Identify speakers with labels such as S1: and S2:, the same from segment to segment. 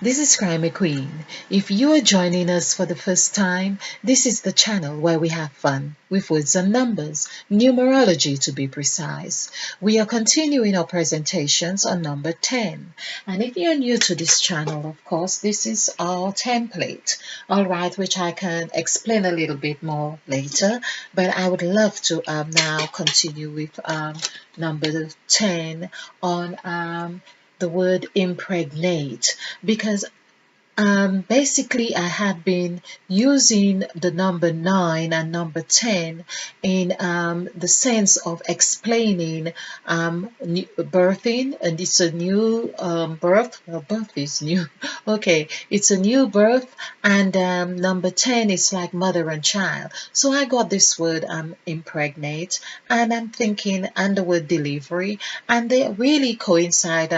S1: This is Crime Queen. If you are joining us for the first time, this is the channel where we have fun with words and numbers, numerology to be precise. We are continuing our presentations on number 10. And if you're new to this channel, of course, this is our template, all right, which I can explain a little bit more later. But I would love to now continue with number 10 on the word impregnate, because basically I had been using the number 9 and number 10 in the sense of explaining birthing, and it's a new birth. Well, birth is new. Okay, it's a new birth, and number 10 is like mother and child. So I got this word impregnate, and I'm thinking, and the word delivery, and they really coincide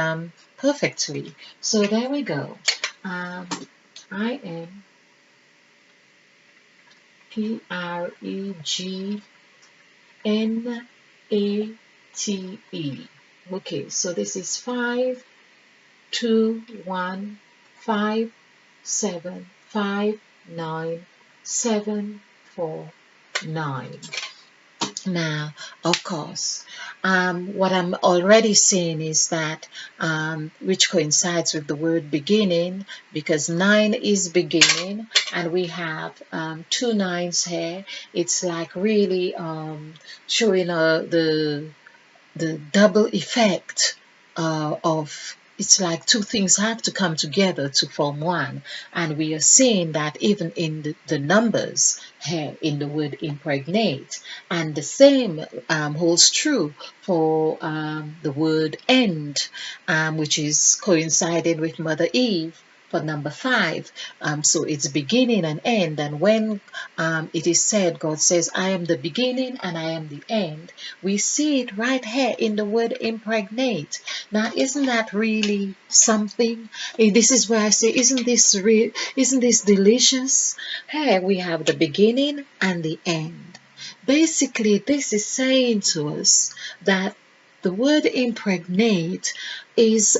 S1: perfectly. So there we go. Um, Impregnate. Okay, so this is 52157597449. Now, of course, what I'm already saying is that, which coincides with the word beginning, because 9 is beginning, and we have two nines here. It's like really showing the double effect of, it's like two things have to come together to form one, and we are seeing that even in the numbers here in the word impregnate, and the same holds true for the word end, which is coinciding with Mother Eve for number 5. So it's beginning and end, and when it is said, God says, I am the beginning and I am the end, we see it right here in the word impregnate. Now, isn't that really something? This is where I say, isn't this delicious? Here we have the beginning and the end. Basically, this is saying to us that the word impregnate is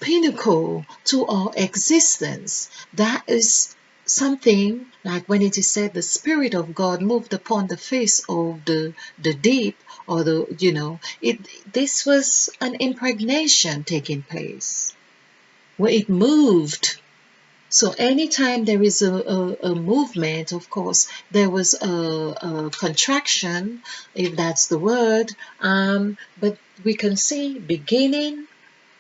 S1: pinnacle to our existence. That is something like when it is said the Spirit of God moved upon the face of the deep, or this was an impregnation taking place where it moved. So anytime there is a movement, of course, there was a contraction, if that's the word, but we can see beginning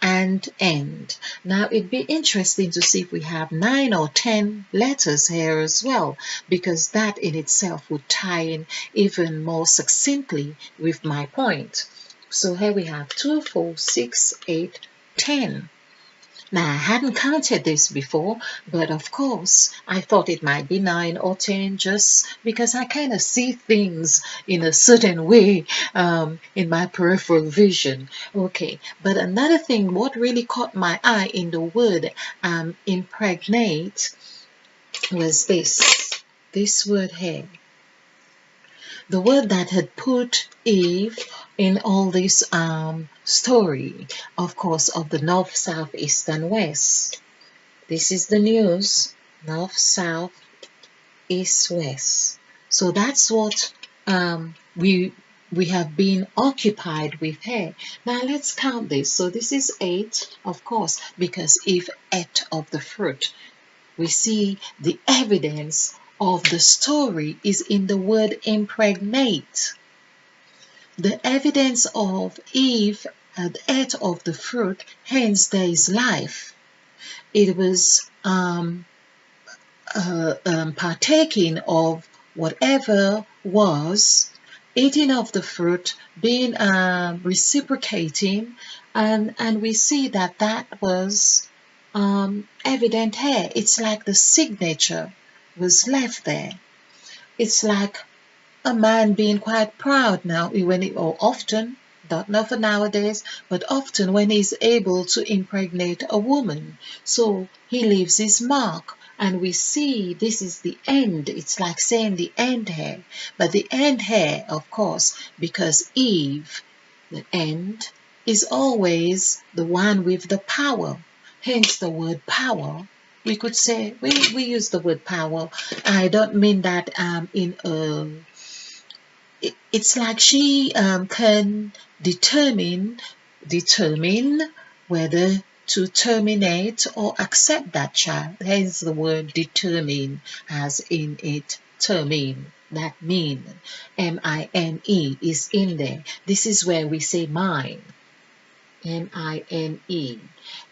S1: and end. Now, it'd be interesting to see if we have 9 or 10 letters here as well, because that in itself would tie in even more succinctly with my point. So here we have 2, 4, 6, 8, 10. Now, I hadn't counted this before, but of course, I thought it might be 9 or 10 just because I kind of see things in a certain way in my peripheral vision. Okay, but another thing, what really caught my eye in the word impregnate was this word here. The word that had put Eve in all this story, of course, of the north, south, east, and west. This is the news: north, south, east, west. So that's what we have been occupied with here. Now let's count this. So this is 8, of course, because Eve ate of the fruit. We see the evidence of the story is in the word impregnate. The evidence of Eve had ate of the fruit, hence there is life. It was partaking of whatever was, eating of the fruit, being reciprocating, and we see that was evident here. It's like the signature was left there. It's like a man being quite proud now, or often, not for nowadays, but often when he's able to impregnate a woman. So he leaves his mark, and we see this is the end. It's like saying the end here. But the end here, of course, because Eve, the end, is always the one with the power. hence the word power. We could say, we use the word power. I don't mean that in a, it's like she can determine whether to terminate or accept that child. Hence the word determine, as in it termine. That mean, M-I-N-E is in there. This is where we say mine. M-I-N-E.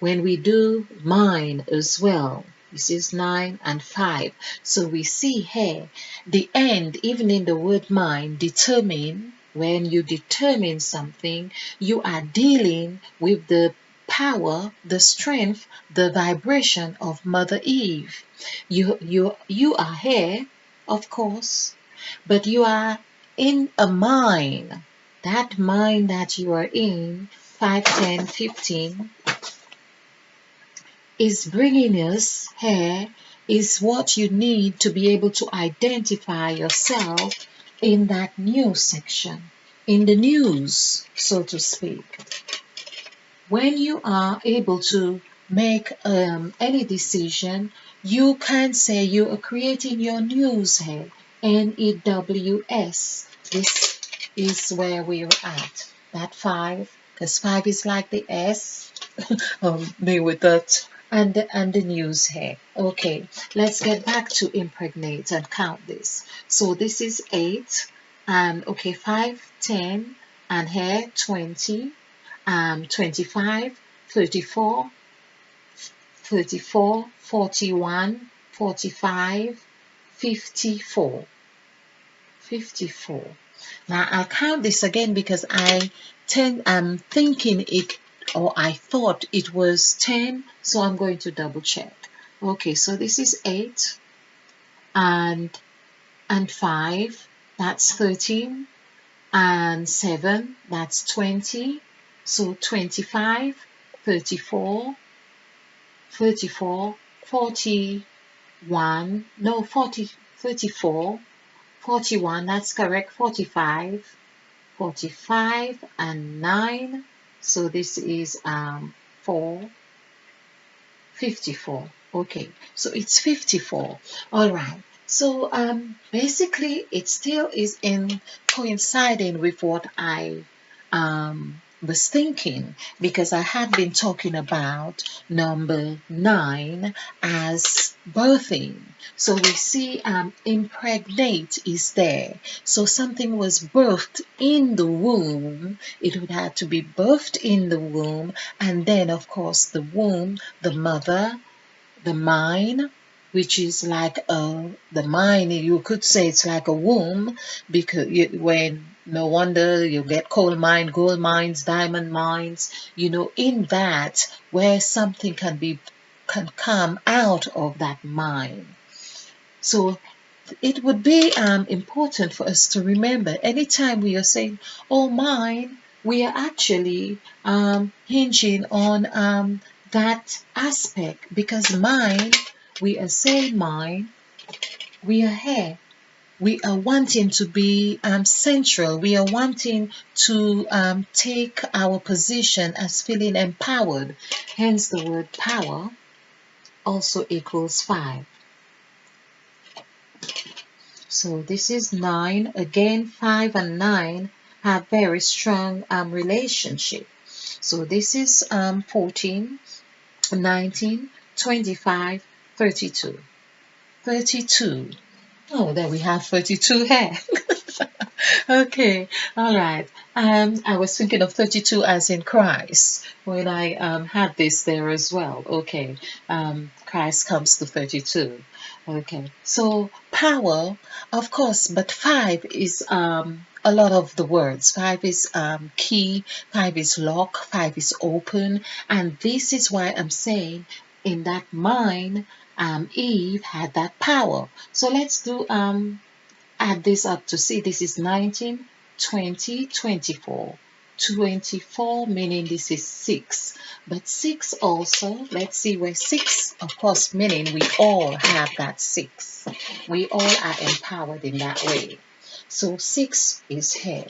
S1: When we do mine as well, this is 9 and 5. So we see here the end, even in the word mine, determine. When you determine something, you are dealing with the power, the strength, the vibration of Mother Eve. You are here, of course, but you are in a mine. That mine that you are in, 5, 10, 15, is bringing us here, is what you need to be able to identify yourself in that new section, in the news, so to speak. When you are able to make any decision, you can say you are creating your news here, NEWS. This is where we're at. That 5, because 5 is like the S, me with that, and the news here. Okay, let's get back to impregnate and count this. So this is 8, and okay, 5, 10, and here 20, 25, 34, 34, 41, 45, 54. 54. Now I'll count this again because I'm thinking it, or I thought it was 10, so I'm going to double check. Okay, so this is 8 and 5, that's 13, and 7, that's 20, so 25, 34, 34, 41, no, 40, 34, 41, that's correct, 45, 45 and 9, so this is 4, 54. Okay, so it's 54. All right. So basically it still is in coinciding with what I was thinking, because I had been talking about number 9 as birthing. So we see impregnate is there. So something was birthed in the womb. It would have to be birthed in the womb, and then of course the womb, the mother, the mind, which is like the mind, you could say it's like a womb, because when no wonder you get coal mine, gold mines, diamond mines, in that where something can come out of that mine. So it would be important for us to remember anytime we are saying, oh, mine, we are actually hinging on that aspect, because mine, we are saying mine, we are here. We are wanting to be central. We are wanting to take our position as feeling empowered. Hence the word power also equals 5. So this is 9. Again, 5 and 9 have very strong relationship. So this is 14, 19, 25, 32. 32. Oh, there we have 32 here. Okay, all right. I was thinking of 32 as in Christ when I had this there as well. Okay, Christ comes to 32. Okay, so power, of course, but 5 is a lot of the words. 5 is key, 5 is lock, 5 is open, and this is why I'm saying in that mind, Eve had that power. So let's do add this up to see. This is 19, 20, 24. 24 meaning this is 6, but 6 also, let's see where 6, of course, meaning we all have that 6. We all are empowered in that way. So 6 is here.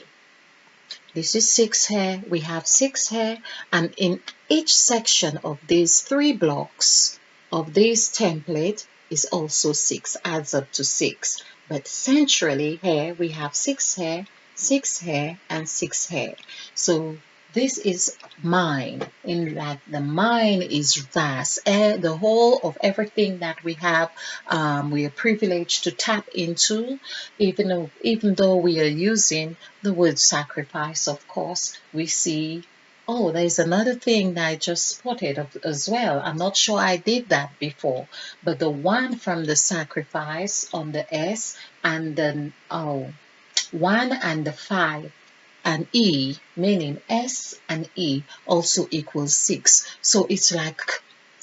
S1: This is 6 here. We have 6 here, and in each section of these 3 blocks of this template is also 6, adds up to 6. But centrally here we have 6 here, 6 here, and 6 here. So this is mind, in that the mind is vast. The whole of everything that we have, we are privileged to tap into, even though we are using the word sacrifice, of course, we see. Oh, there's another thing that I just spotted as well. I'm not sure I did that before, but the one from the sacrifice on the S, and then 1 and the 5 and E, meaning S and E also equals 6. So it's like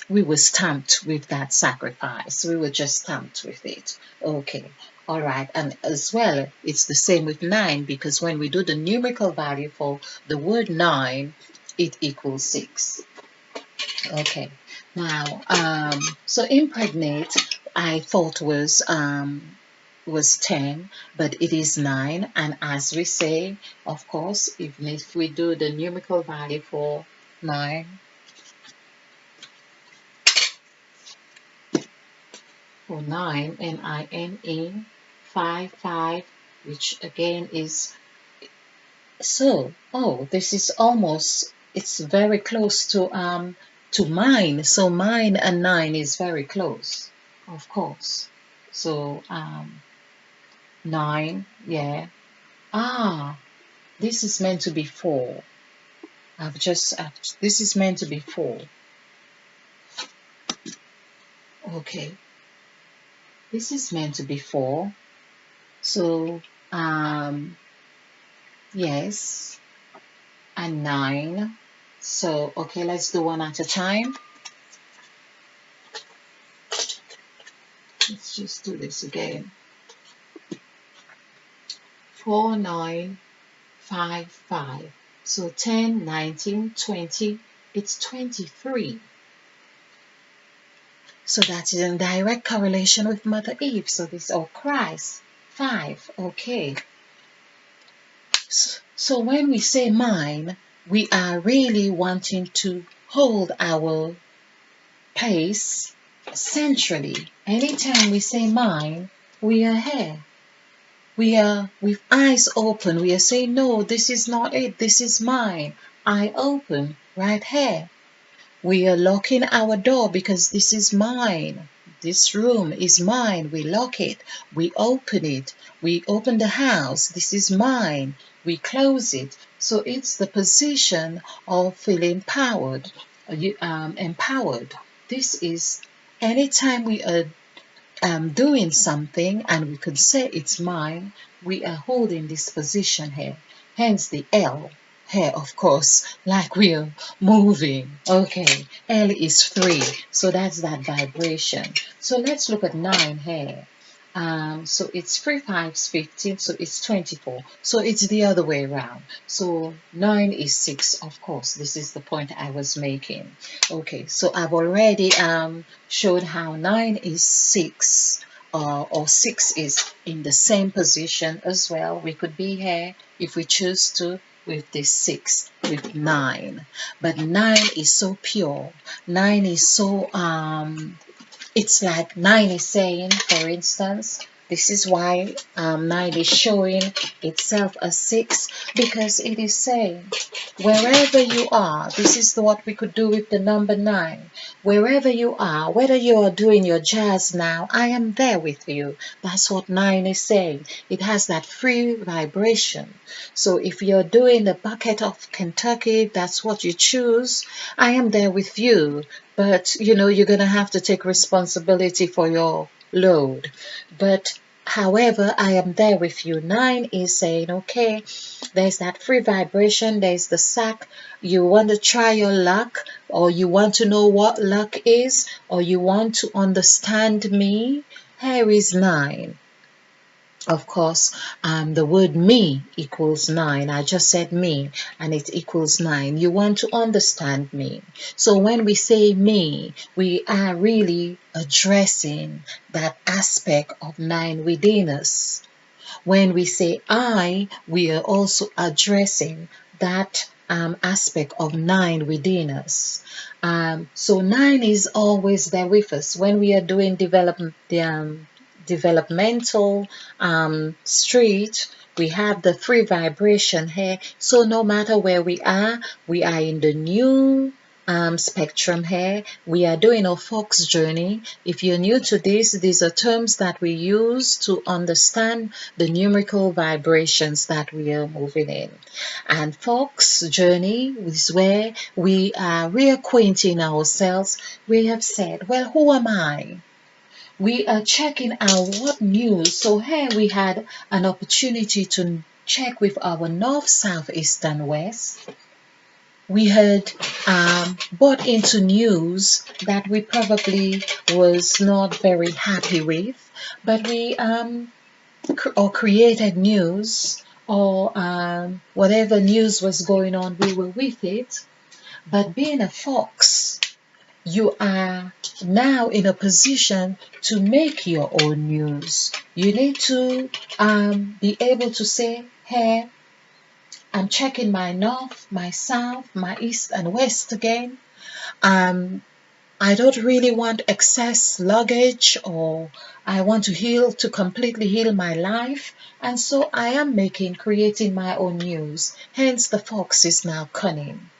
S1: we were stamped with that sacrifice. We were just stamped with it. Okay. All right. And as well, it's the same with 9, because when we do the numerical value for the word 9, it equals 6. Okay. Now, so impregnate, I thought was 10, but it is 9. And as we say, of course, even if we do the numerical value for 9, N-I-N-E, 5, 5, which again is, so, oh, this is almost, it's very close to mine. So mine and 9 is very close, of course. So 9, yeah. This is meant to be 4. This is meant to be 4. Okay. This is meant to be 4. So, yes, and 9. So, okay, let's do one at a time. Let's just do this again. 4, 9, 5, 5. So 10, 19, 20, it's 23. So that is in direct correlation with Mother Eve. So this, or Christ, 5. Okay. So when we say mine, we are really wanting to hold our place centrally. Anytime we say mine, we are here. We are with eyes open. We are saying, no, this is not it. This is mine. Eye open, right here. We are locking our door because this is mine. This room is mine. We lock it. We open it. We open the house. This is mine. We close it. So it's the position of feeling empowered. Empowered. This is anytime we are doing something and we could say it's mine, we are holding this position here. Hence the L. Here, of course, like we're moving. Okay, L is 3, so that's that vibration. So let's look at 9 here. So it's 3 5s 15, so it's 24. So it's the other way around. So 9 is 6, of course. This is the point I was making. Okay, so I've already showed how 9 is 6. Or 6 is in the same position as well. We could be here if we choose to, with this 6, with 9. But 9 is so pure. 9 is so, it's like 9 is saying, for instance, this is why 9 is showing itself as 6, because it is saying, wherever you are, this is what we could do with the number 9. Wherever you are, whether you are doing your jazz now, I am there with you. That's what 9 is saying. It has that free vibration. So if you're doing the bucket of Kentucky, that's what you choose. I am there with you. But, you know, you're going to have to take responsibility for your load. But however, I am there with you. 9 is saying, okay, there's that free vibration, there's the sack. You want to try your luck, or you want to know what luck is, or you want to understand me. Here is 9. Of course, the word me equals 9. I just said me, and it equals 9. You want to understand me. So when we say me, we are really addressing that aspect of 9 within us. When we say I, we are also addressing that aspect of nine within us. So nine is always there with us when we are doing developmental street. We have the free vibration here. So no matter where we are in the new spectrum here. We are doing a Fox journey. If you're new to this, these are terms that we use to understand the numerical vibrations that we are moving in. And Fox journey is where we are reacquainting ourselves. We have said, well, who am I? We are checking out what news. So here we had an opportunity to check with our north, south, east, and west. We had bought into news that we probably was not very happy with, but we or created news or whatever news was going on, we were with it. But being a fox, you are now in a position to make your own news. You need to be able to say, hey, I'm checking my north, my south, my east and west again. Um, I don't really want excess luggage, or I want to completely heal my life. And so I am creating my own news. Hence the fox is now cunning.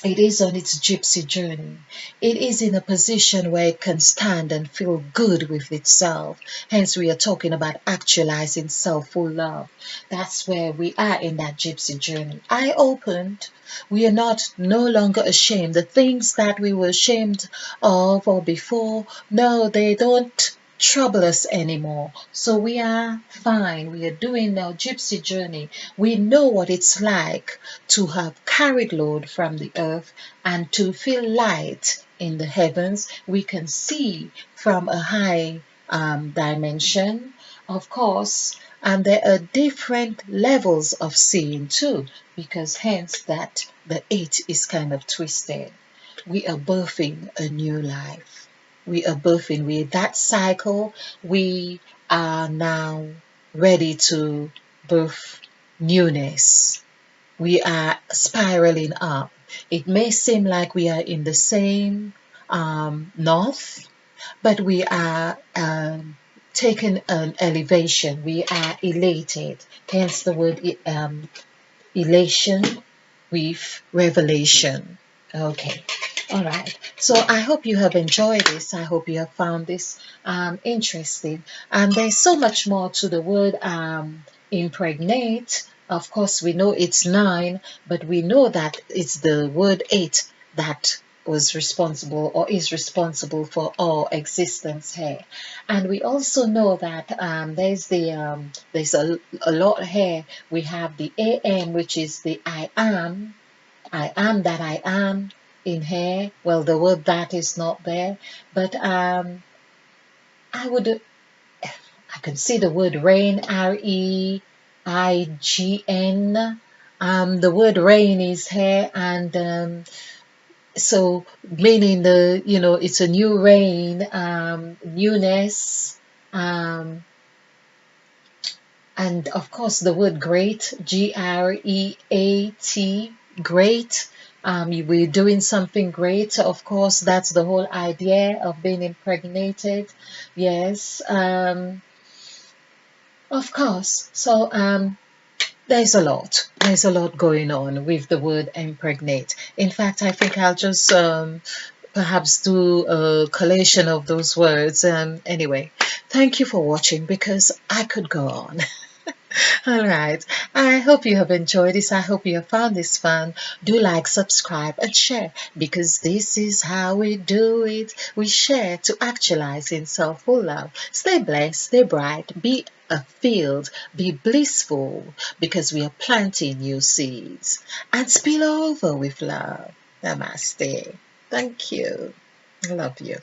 S1: It is on its gypsy journey. It is in a position where it can stand and feel good with itself. Hence, we are talking about actualizing self-full love. That's where we are in that gypsy journey. I opened. We are no longer ashamed. The things that we were ashamed of or before, no, they don't trouble us anymore. So we are fine. We are doing our gypsy journey. We know what it's like to have carried load from the earth and to feel light in the heavens. We can see from a high dimension, of course, and there are different levels of seeing too, because hence that the eight is kind of twisted. We are birthing a new life. We are birthing with that cycle. We are now ready to birth newness. We are spiraling up. It may seem like we are in the same north, but we are taking an elevation. We are elated. Hence the word elation with revelation. Okay. All right. So I hope you have enjoyed this. I hope you have found this interesting. And there's so much more to the word impregnate. Of course, we know it's 9, but we know that it's the word 8 that was responsible or is responsible for all existence here. And we also know that there's a lot here. We have the AM, which is the I am that I am in here. Well, the word that is not there, but I can see the word rain, REIGN. The word rain is here, and so meaning it's a new rain, newness, and of course the word great, GREAT, great. We're doing something great. Of course, that's the whole idea of being impregnated. Yes, of course. So there's a lot. There's a lot going on with the word impregnate. In fact, I think I'll just perhaps do a collation of those words. Anyway, thank you for watching, because I could go on. All right. I hope you have enjoyed this. I hope you have found this fun. Do like, subscribe, and share, because this is how we do it. We share to actualize in self-full love. Stay blessed, stay bright, be a field, be blissful, because we are planting new seeds. And spill over with love. Namaste. Thank you. I love you.